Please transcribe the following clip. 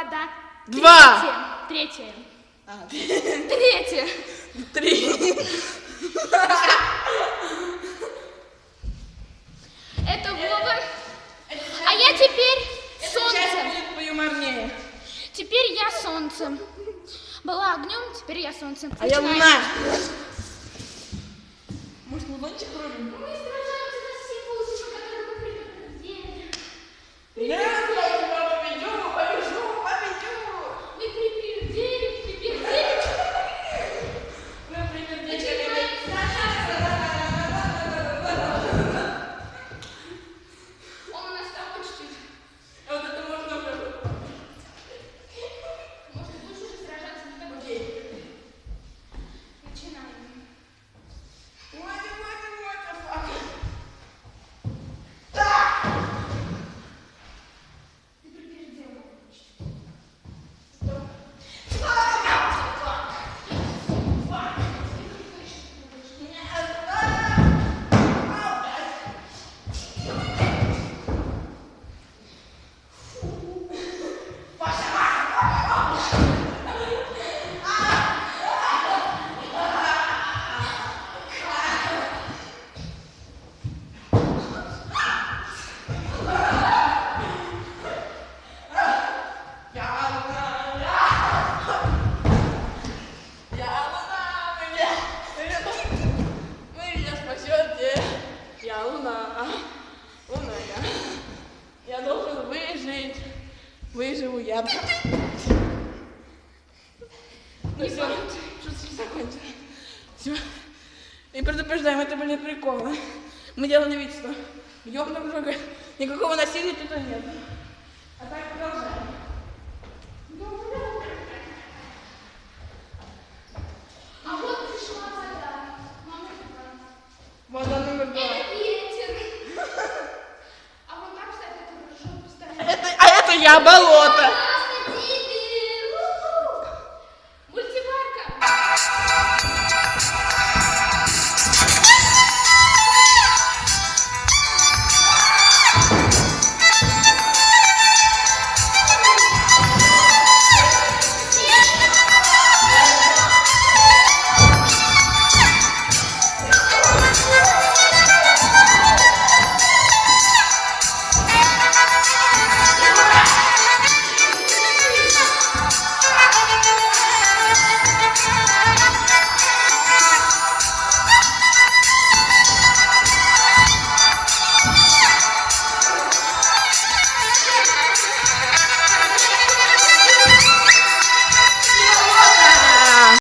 вода. Два. Третье. А, Третье. три. Это Вова. А я теперь солнце. Будет поюморнее. Теперь я солнце. Была огнем, теперь я солнце. А я Начинаем. луна. Может, луночек рубим? Мы сражаемся за символ, который мы предупредили. Я побежу. Мы предупредили. Начинаем сражаться. Он у нас там чуть-чуть. А вот это можно уже. Может, лучше уже сражаться не так. Окей. Начинаем. Ты предупредил. Вы меня спасете. Я луна. Луна я. Я должен выжить. Выживу я. Ну все, шутки закончились. Все. И предупреждаем, это были приколы. Мы делали вид, что бьем друг друга. Никакого насилия тут нет. А так продолжаем. А вот пришла вода. Мама, Вода номер 2. это ветер. А вот так, кстати, это хорошо поставить. А это я болото.